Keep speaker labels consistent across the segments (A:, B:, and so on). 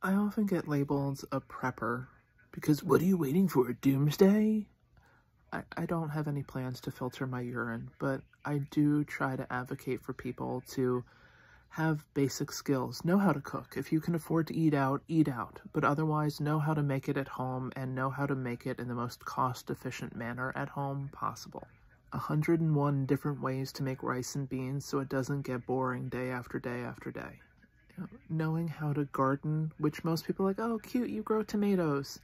A: I often get labeled a prepper because what are you waiting for, doomsday? I don't have any plans to filter my urine, but I do try to advocate for people to have basic skills, know how to cook. If you can afford to eat out, but otherwise know how to make it at home and know how to make it in the most cost-efficient manner at home possible. 101 different ways to make rice and beans so it doesn't get boring day after day after day. Knowing how to garden, which most people are like, oh, cute, you grow tomatoes.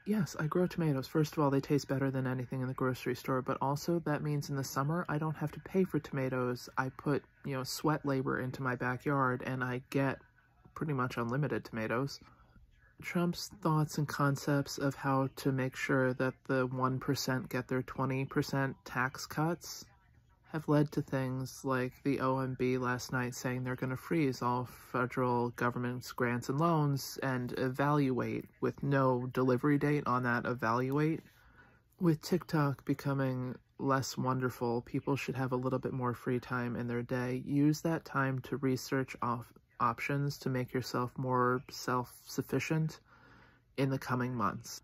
A: Yes, I grow tomatoes. First of all, they taste better than anything in the grocery store, but also that means in the summer, I don't have to pay for tomatoes. I put, sweat labor into my backyard, and I get pretty much unlimited tomatoes. Trump's thoughts and concepts of how to make sure that the 1% get their 20% tax cuts have led to things like the OMB last night saying they're going to freeze all federal government's grants and loans and evaluate, with no delivery date on that evaluate. With TikTok becoming less wonderful, people should have a little bit more free time in their day. Use that time to research options to make yourself more self-sufficient in the coming months.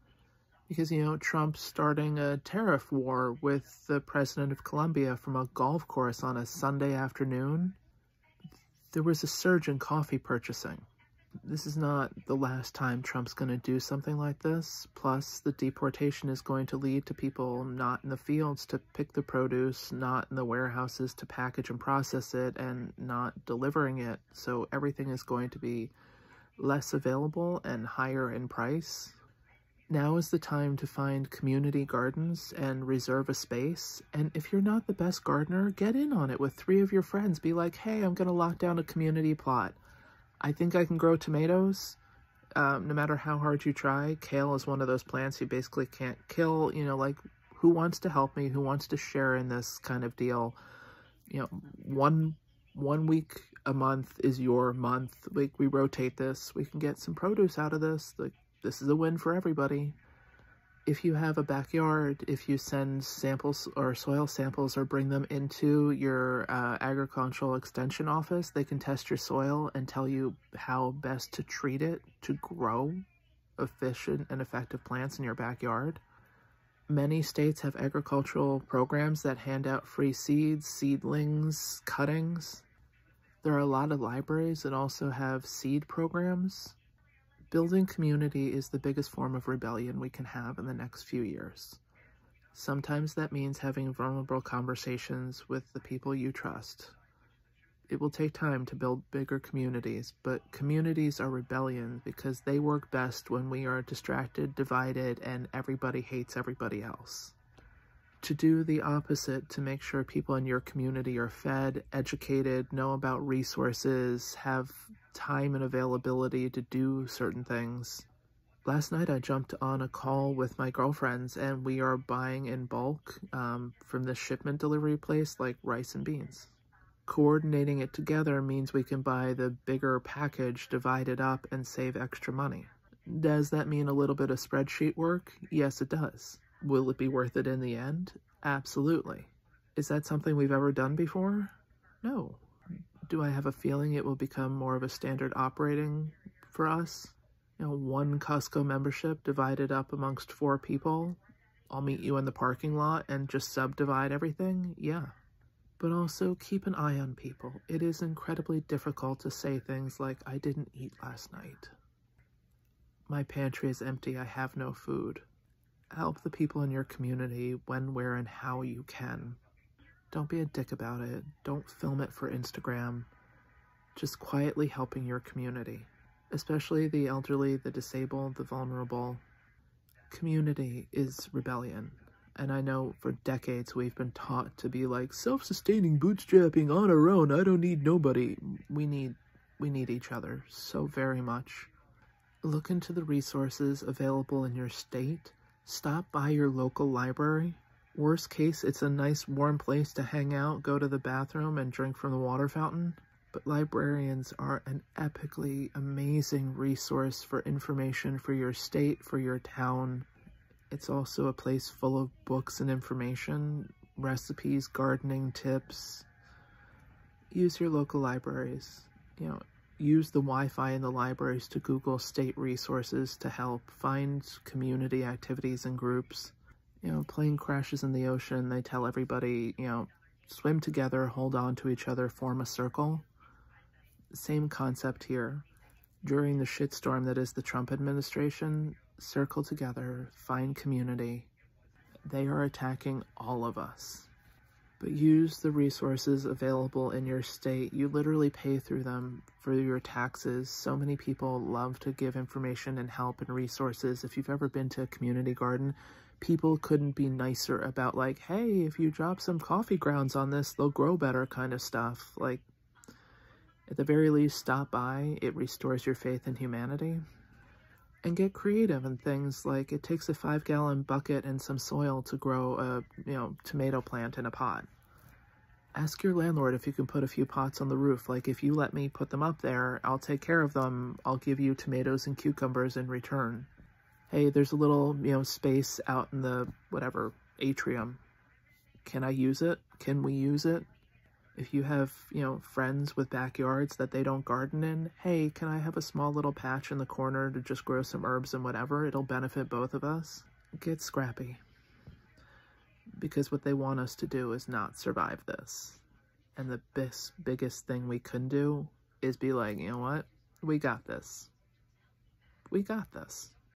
A: Because, Trump's starting a tariff war with the president of Colombia from a golf course on a Sunday afternoon. There was a surge in coffee purchasing. This is not the last time Trump's going to do something like this. Plus, the deportation is going to lead to people not in the fields to pick the produce, not in the warehouses to package and process it, and not delivering it. So everything is going to be less available and higher in price. Now is the time to find community gardens and reserve a space. And if you're not the best gardener, get in on it with 3 of your friends. Be like, hey, I'm going to lock down a community plot. I think I can grow tomatoes. No matter how hard you try. Kale is one of those plants you basically can't kill. Who wants to help me? Who wants to share in this kind of deal? One week a month is your month. We rotate this. We can get some produce out of this. This is a win for everybody. If you have a backyard, if you send samples or soil samples or bring them into your agricultural extension office, they can test your soil and tell you how best to treat it to grow efficient and effective plants in your backyard. Many states have agricultural programs that hand out free seeds, seedlings, cuttings. There are a lot of libraries that also have seed programs. Building community is the biggest form of rebellion we can have in the next few years. Sometimes that means having vulnerable conversations with the people you trust. It will take time to build bigger communities, but communities are rebellion because they work best when we are distracted, divided, and everybody hates everybody else. To do the opposite, to make sure people in your community are fed, educated, know about resources, have time and availability to do certain things. Last night I jumped on a call with my girlfriends and we are buying in bulk from the shipment delivery place like rice and beans. Coordinating it together means we can buy the bigger package, divide it up, and save extra money. Does that mean a little bit of spreadsheet work? Yes, it does. Will it be worth it in the end? Absolutely. Is that something we've ever done before? No. Do I have a feeling it will become more of a standard operating for us? One Costco membership divided up amongst 4 people. I'll meet you in the parking lot and just subdivide everything? Yeah. But also keep an eye on people. It is incredibly difficult to say things like, I didn't eat last night. My pantry is empty. I have no food. Help the people in your community when, where, and how you can. Don't be a dick about it. Don't film it for Instagram. Just quietly helping your community, especially the elderly, the disabled, the vulnerable. Community is rebellion. And I know for decades we've been taught to be like self-sustaining, bootstrapping on our own. I don't need nobody. We need each other so very much. Look into the resources available in your state. Stop by your local library. Worst case, it's a nice warm place to hang out, go to the bathroom, and drink from the water fountain. But librarians are an epically amazing resource for information for your state, for your town. It's also a place full of books and information, recipes, gardening tips. Use your local libraries. use the Wi-Fi in the libraries to Google state resources to help find community activities and groups. You know, plane crashes in the ocean, they tell everybody, you know, swim together, hold on to each other, form a circle. Same concept here. During the shitstorm that is the Trump administration, circle together, find community. They are attacking all of us. But use the resources available in your state. You literally pay through them for your taxes. So many people love to give information and help and resources. If you've ever been to a community garden, people couldn't be nicer about, like, hey, if you drop some coffee grounds on this, they'll grow better kind of stuff. Like, at the very least, stop by. It restores your faith in humanity. And get creative in things like it takes a 5-gallon bucket and some soil to grow a, tomato plant in a pot. Ask your landlord if you can put a few pots on the roof. Like, if you let me put them up there, I'll take care of them. I'll give you tomatoes and cucumbers in return. Hey, there's a little, space out in the, atrium. Can I use it? Can we use it? If you have, friends with backyards that they don't garden in, hey, can I have a small little patch in the corner to just grow some herbs and whatever? It'll benefit both of us. Get scrappy. Because what they want us to do is not survive this. And the biggest thing we can do is be like, you know what? We got this. We got this.